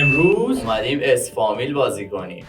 امروز اومدیم اسفامیل بازی کنیم.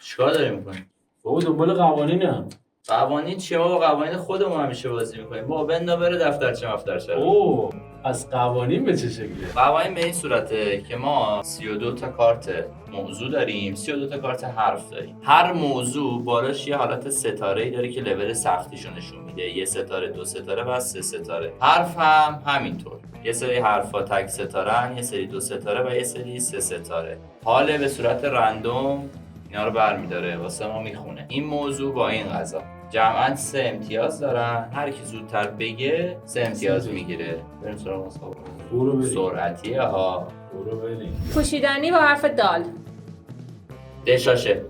چیکار داریم میکنیم؟ بابا دنبال قوانینم. قوانین چیه بابا؟ قوانین خودمون همیشه بازی میکنیم. بابا بندا بره دفترچه مفترچه. اوه از قوانین به چه شکله؟ قوانین به این صورته که ما 32 تا کارت موضوع داریم، 32 تا کارت حرف داریم. هر موضوع بالاش یه حالت ستاره‌ای داره که لول سختیشو نشون میده. یه ستاره، دو ستاره و سه ستاره. حرف هم همینطور. یه سری حرفا تک ستاره‌ن، یه سری دو ستاره و یه سری سه ستاره. حاله به صورت رندوم اینا رو برمی‌داره واسه ما میخونه. این موضوع با این قضا جمعاً 3 امتیاز دارن. هر کی زودتر بگه 3 امتیاز میگیره. بریم سراغ مسابقه. برو بریم. سرعتیه ها. برو بریم. پوشیدنی با حرف دال. دشاشه.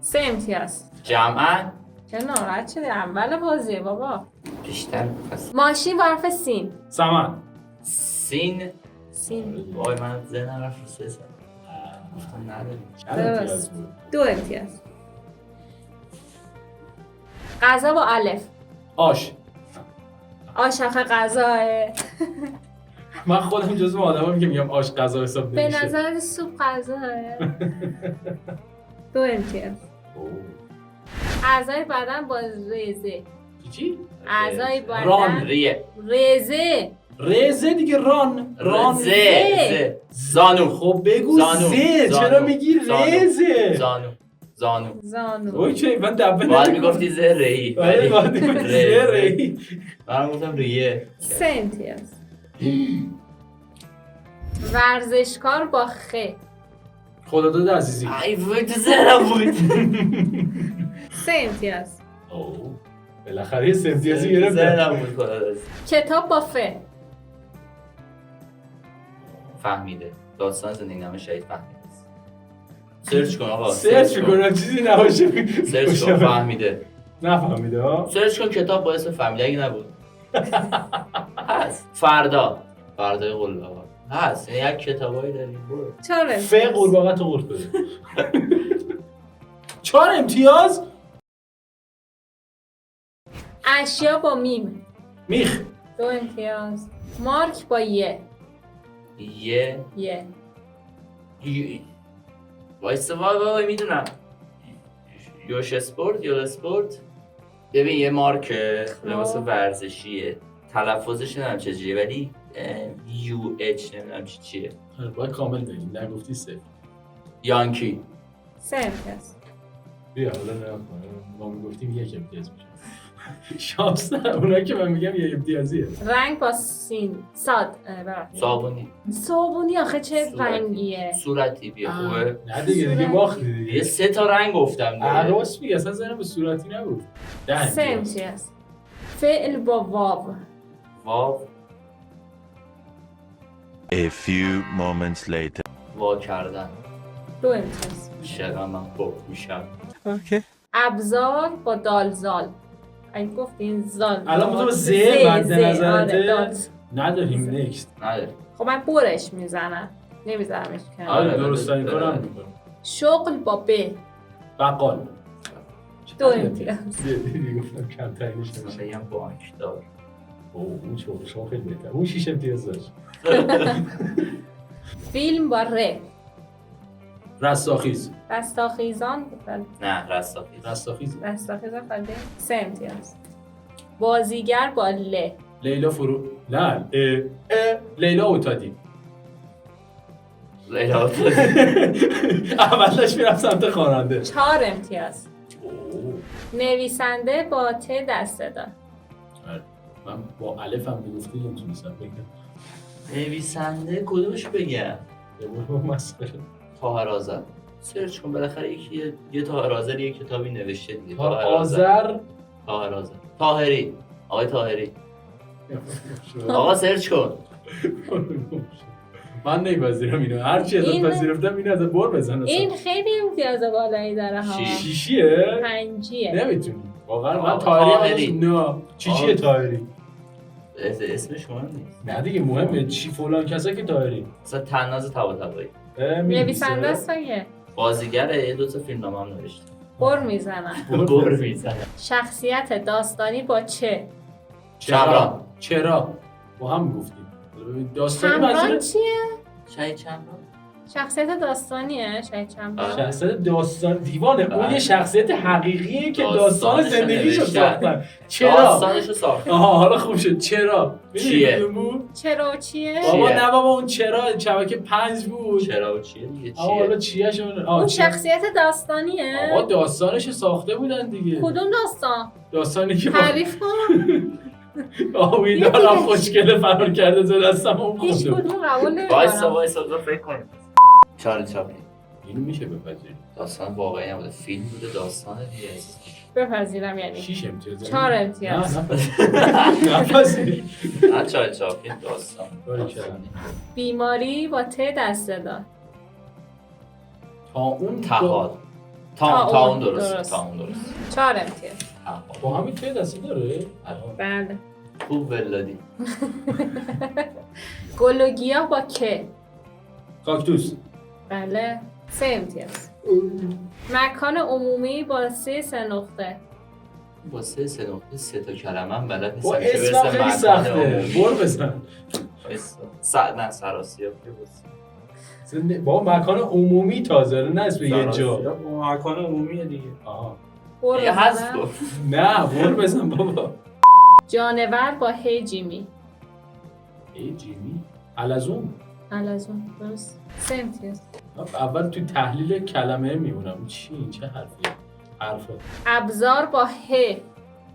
3 امتیاز. جمعاً چه ناراحت شدی؟ اول بازیه بابا. بیشتر پس. ماشین با حرف سین. سمن. سین. سین. وای من ذهنم رفت رو 3 سال. گفتم نداریم. چند امتیاز بود؟ 2 امتیاز. غذا با الف. آش. آش آخه غذاه. من خودم جزو آدمایی که میگم آش غذا حساب به نمیشه. نظر سوپ غذاه. 2 امتیاز. اوه. اعضای بدن با رزه. چی؟ اعضای ران. بدن ریه. رزه. رزه دیگه ران. زه. زانو. خب بگو زانو. زه. زانو. چرا میگی زانو. رزه؟ زانو. زانو. اوکی من دبه باید میگفتی زه ری. ولی باید میگفتی زه ری. من گفتم ریه. 3 امتیاز. ورزشکار با خ. خداداد عزیزی. ای وای تو ذهنم بود. 3 امتیاز. اوه بالاخره یه 3 امتیازی گرفتم. ذهنم بود خدا دست. کتاب با ف. فهمیده. داستان زندگی نامه شهید فهمیده است. سرچ کن آقا. سرچ میکنم چیزی نباشه. سرچ کن فهمیده. نفهمیده ها. سرچ کن کتاب با اسم فهمیده اگه نبود. هست. فردای قلبها هست. یک کتابایی داریم برو. 4 ف امتیاز. قرباغت قرد بده. 4 امتیاز. اشیا با میم. میخ. 2 امتیاز. مارک با یه. یه وایسا وای میدونم. یوش اسپورت یول اسپورت. ببین یه مارک لباس ورزشیه. تلفظش نمیدونم چجوریه ولی یو اچ نمیدونم چیه. باید کامل بگیم نگفتی 3. یانکی. 3 امتیاز. بیا حالا نگاه کن ما میگفتیم 1 امتیاز میشه. شانس نه اونایی که من میگم 1 امتیازیه. رنگ با سین. ساد. صابونی. صابونی آخه چه رنگیه؟ صورتی بیا خوبه. نه دیگه باختی یه دیگه. 3 تا رنگ گفتم دیگه. عروس میگه اصلا ذهنم به صورتی نبود. 10 3 امتیاز. فعل با واو. واو A few moments later. وا کردن. 2 امتیاز. چقدر من خوب میشم. ابزار با دالزال. اگه گفتین زال. الان بودم ز بعد نظرته نداریم نکست. نداری. خب من برش میزنم. نمیذارمش کنم. آره درست این کارم میکنم. شغل با ب. بقال. 2 امتیاز. دیدی گفتم کم ترینش نمیشه. بگم بانکدار. اون شغل خیلی بهتر. اون 6 امتیاز داشت. فیلم با ر. رستاخیز. رستاخیزان. نه رستاخیز. رستاخیز. خاله 3 امتیاز. بازیگر با ل. لیلا فرو نه لیلا اوتادی. لیلا اولش میرم سمت خواننده. 4 امتیاز. نویسنده با ت دسته دار. من با الف هم میگفتی نمیتونستم بگم. نویسنده کدومش بگم؟ مسخره. طاهر آذر. سرچ کن بالاخره یکی یه طاهر آذر یه کتابی نوشته دیگه. آذر طاهر آذر. طاهری. آقای طاهری. آقا سرچ کن. من نمیپذیرم اینو. هر چی ازت این- پذیرفتم اینو ازت بر بزن. این خیلی امتیاز بالایی داره ها. شیشیه؟ 5. نمیتونی. واقعا من آقا طاهری طاهری. نه. چیه طاهری؟ اسمش مهم نیست. نه دیگه مهمه چی فلان کسا که طاهری. مثلا تناز طباطبایی. نویسنده است دیگه. بازیگره یه 2 تا فیلمنامه هم نوشته. بر میزنم. بر میزنه. شخصیت داستانی با چه؟ شمران. چرا؟ با هم گفتیم. داستانی کمران منظور چیه؟ شهید چمران شخصیت داستانیه شاید چند بار. شخصیت داستان دیوانه اون بله. یه شخصیت حقیقیه که داستان داستانشو زندگیشو نوشتن. ساختن. چرا؟ داستانشو ساختن. آها حالا خوب شد چرا؟ می‌دونی چیه؟ کدوم بود؟ چرا و چیه؟ بابا چیه؟ نه بابا اون چرا شبکه 5 بود. چرا و چیه دیگه آها حالا چیه؟ چیه شون؟ اون شخصیت داستانیه؟ آقا داستانشو ساخته بودن دیگه. کدوم داستان؟ داستانی که تعریف کن. آوی یه دارم دیگه. خوشگله فرار کرده تو دستم اون هیچ خونده. کدوم قبول وایسا نمی‌کنم. وایسا بذار فکر کنیم. چارلی چاپلین اینو میشه بپذیریم. داستان واقعی نبوده، فیلم بوده، داستان دیگه. بپذیرم یعنی 6 امتیاز. 4 امتیاز. نه نپذیریم. نه چارلی چاپلین داستان. باریکلا. بیماری با ت دسته دار. تا اون تهاد تا اون درست. 4 امتیاز. تهاد. با همین توی دسته داره؟ بله. خوب ولادی. گل و گیاه با که. کاکتوس. بله. 3 امتیاز. مکان عمومی با 3 نقطه. با سه نقطه 3 تا کلمه هم بلد با نیستم که اسمم برسه خیلی مکان سخته. عمومی. بر بزن. نه سراسیاب که بس. با مکان عمومی تازه نه اسم یه جا. مکان عمومیه دیگه. آها. برو یه حذف بزنم. گفت. نه بر بزن بابا. جانور با هی جیمی. ای جیمی حلزون. حلزون درست. 3 امتیاز. اول تو تحلیل کلمه میمونم چی چه حرفه ابزار با ه.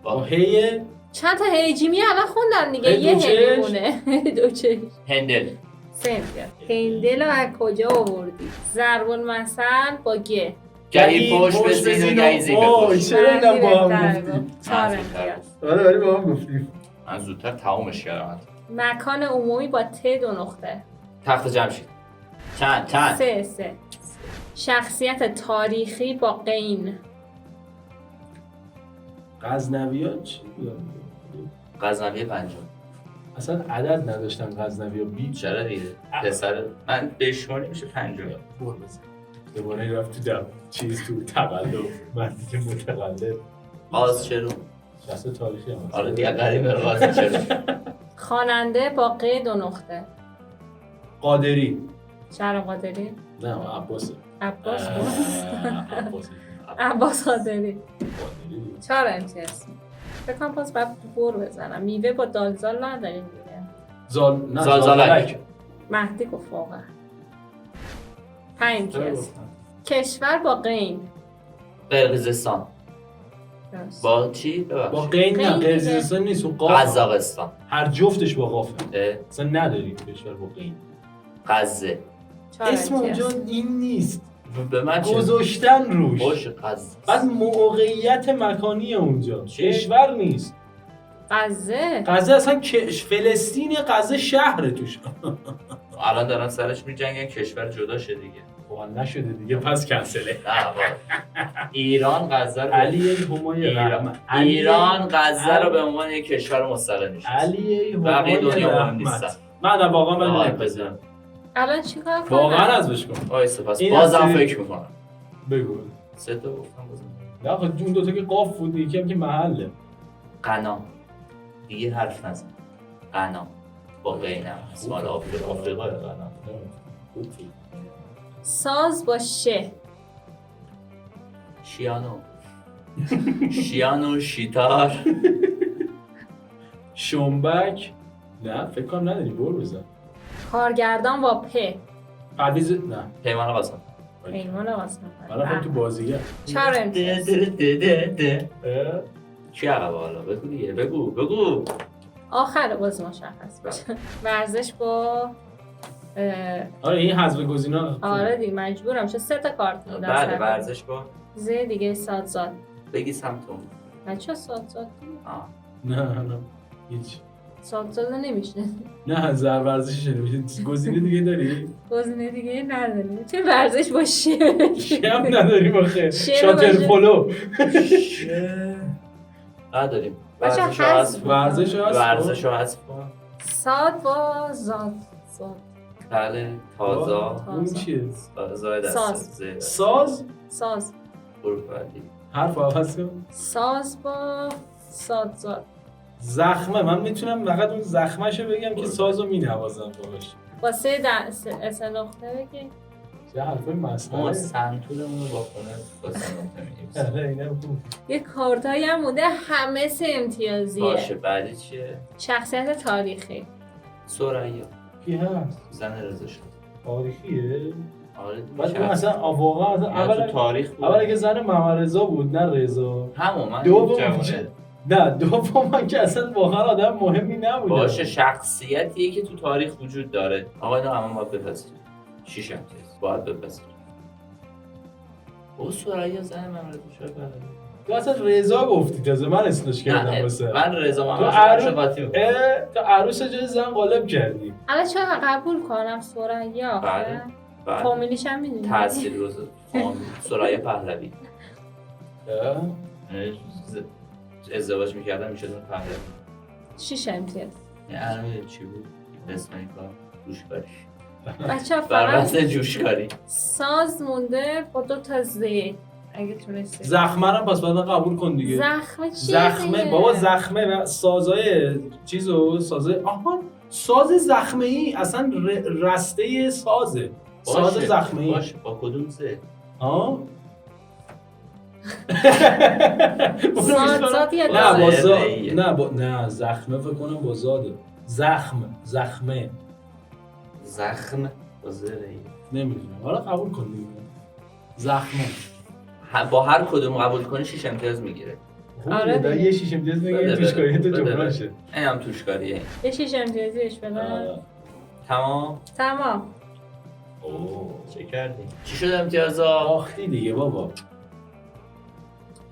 با هی چند تا هی جیمی الان خوندن دیگه هی یه دو هی چشم. میمونه. دو چشم. هندل 3 امتیاز. هندل رو از کجا آوردی؟ ضرب المثل با گ. گهی پشت بزین و گهی زیر وای، بپوش. چرا اینم با هم بهتره گفتیم؟ گفت. 4 امتیاز. آره ولی با هم گفتیم من زودتر تمومش کردم. مکان عمومی با ت 2 نقطه. تخت جمشید. چند 3 شخصیت تاریخی با قین. غزنوی‌ها چی بودن؟ غزنوی پنجم. اصلا عدد نداشتن غزنوی‌ها بی چرا دیگه پسر من بشماری میشه پنجم. بر بزن دوباره رفت تو دم چیز تو تقلب من دیگه متقلب قاز چرا؟ شخص تاریخی هم هست. آره دیگه قریب قاز چرا؟ خواننده با ق 2 نقطه. قادری شهر قادری. نه عباسه عباس عباسی عباس قادری. قادری 4 امتیاز. فکر کنم باز باید بور بزنم. میوه با دالزال نداریم دیگه. نه زالزالک. مهدی گفت واقعا. 5 امتیاز. کشور با قین. قرقیزستان. درست. با چی؟ با ببخشید. قین نه قین دیگه. قرقیزستان نیست اون قاف قزاقستان. هر جفتش با قافه اه، اصلا نداریم کشور با قین قزه. 4 اسم اونجا امتیاز. این نیست به من چه؟ گذاشتن روش باشه قزه. بعد موقعیت مکانی اونجا چی؟ کشور نیست غزه. غزه اصلا فلسطین غزه شهر توش الان دارن سرش میجنگن کشور جدا شه دیگه. واقعا نشده دیگه پس کنسله نه بابا. ایران غزه رو علی همای رحمت ایران غزه رو به عنوان یک کشور مستقل میشه. علی بقیه همای دنیا مهم رحمت نیستن. من واقعا آه، من بزن. الان چیکار کنم؟ واقعا ازش کن وایسا پس این بازم اصلی- فکر میکنم. بگو 3 تا گفتم بازم. نه خب اون دوتا که قاف بود یکی هم که محله قنا دیگه حرف نزن. قنا با قینم اسمال آفریقا قنا. ساز با شه. شیانو شیتار. شنبک نه فکر کنم نداری بر بزن کارگردان با پ. پرویز نه پیمان قاسم. پیمان واسه من رفتم تو بازیگر 4 امتیاز. چی عقبه حالا بگو دیگه بگو. آخر باز مشخص بشه. ورزش با آره این حذف گزینا آره دیگه مجبورم چه 3 تا کارت میدن. بعد ورزش با ز دیگه سادزاد. بگی سمتون. بچه سادزاد نه هیچ سادزاد نمیشه. نه زر ورزشی شده میشه گزینه دیگه داری؟ گزینه دیگه نداریم. چه ورزش با شه. شم نداریم آخه شعر شاتر باشه. پولو نداریم. بچه ورزش رو حذف حذف کن. ورزش رو حذف کن. ورزش رو حذف کن. ساد با زاد. بله تازا. اون چیه؟ زای دست ساز. زیر. ساز ساز. حروف بعدی. حرف عوض کن ساز با سادزاد. زخمه من میتونم فقط اون زخمهشو بگم که سازو مینوازم باهاش واسه سه نقطه بگی. چه حرفای ما مسخره. سنتورمون رو با خونه با سنوته می‌نویسیم. آره، اینم خوب. یه کارتایی هم مونده همه سه امتیازیه. باشه بعدی چیه؟ شخصیت تاریخی. ثریا کی هست؟ زن رضا شاه. تاریخیه؟ آره بعد دیگه اون اصلا واقعا اصلا اینا تو اول تاریخ بود. اول که زن محمد رضا بود نه رضا. همون من دوم جوونه. نه دوم من که اصلا واقعا آدم مهمی نبوده. باشه شخصیتیه که تو تاریخ وجود داره. آقا اینا همه باید بپذیرید. 6 امتیاز باید بپذیرید. او ثریا زن محمد رضا شاه بله. تو اصلا رضا گفتی تازه من اسمش کردم نه واسه. من رضا تو محمد عروس شاه قاطی می‌کنم. تو عروس جای زن قالب کردی. الان چرا قبول کنم ثریا؟ بله. بله. فامیلیش هم میدونی؟ تاثیرگذار ثریا پهلوی. اه؟ ازدواج می‌کردن میشد اون پهلوی. 6 امتیاز. یعنی الان چی بود؟ اسم این کار جوشکاری. بچه بر فقط وزن جوشکاری. ساز مونده با 2 تا زی اگه تونستی. زخمه رو پس بعدا قبول کن دیگه. زخمه چیه زخمه دیگه؟ بابا زخمه و سازای چیزو سازای آها ساز زخمه ای اصلا رسته سازه. ساز باشه، زخمه ای. باشه با کدوم زه؟ ها زاد یا نه با داد؟ زاد زره. نه زخمه فکر کنم با زاده. زخمه زخم با زره. نمیدونم حالا قبول کن دیگه. زخمه با هر کدوم قبول کنی 6 امتیاز میگیره. آره دا دیگه. یه شیش امتیاز بده، میگه توش کاری تو بده، بده. جمعه این هم توشکاریه. یه 6 امتیازیش بدن. تمام. تمام. اوه چه کردی؟ چی شد امتیازا؟ آختی دیگه بابا.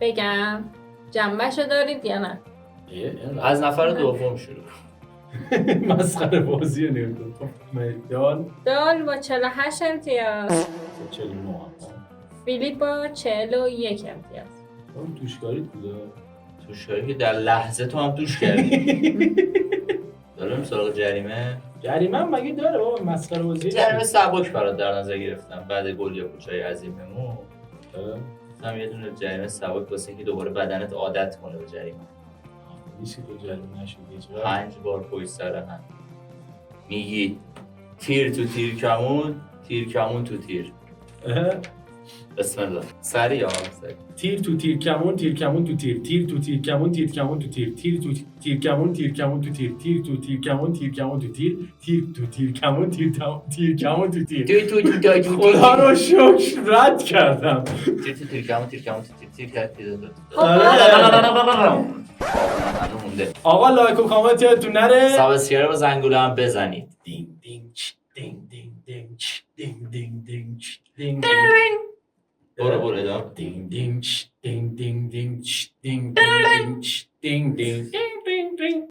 بگم جنبشو دارید یا نه؟ از نفر دوم شروع. مسخره بازی نمیدونم. میدان دال با 48 امتیاز. 49 فیلیپ با 41 امتیاز. اون توشکاری بوده. توشکاری که در لحظه تو هم توش کردی. دارم سراغ جریمه. جریمه هم مگه داره بابا مسخره بازی. جریمه سبک برات در نظر گرفتم بعد گل یا کوچای عظیممون. گفتم یه دونه جریمه سبک واسه اینکه دوباره بدنت عادت کنه به جریمه. نیستی تو جریمه نشدی چرا؟ 5 بار پشت سر هم میگی تیر تو تیر کمون، تیر کمون تو تیر. بسم الله. سریع آقا سریع. تیر تو تیر کمون تیر کمون تو تیر تیر تو تیر کمون تیر کمون تو تیر تیر تو تیر کمون تیر کمون تو تیر تیر تو تیر کمون تیر کمون تو تیر تیر تو تیر کمون تیر کمون تو تیر. تو خدا رو شکر رد کردم. تیر تو تیر کمون تیر کمون تو تیر تیر کرد تیر داد. آقا لایک و کامنت یادتون نره. سابسکرایب و زنگوله هم بزنید. دینگ دینگ چ، دینگ دینگ دینگ چ، دینگ دینگ دینگ چ، دینگ برو ادامه. دینگ دینگ چ، دینگ دینگ دینگ چ، دینگ دینگ دینگ چ، دینگ دینگ دینگ دینگ دینگ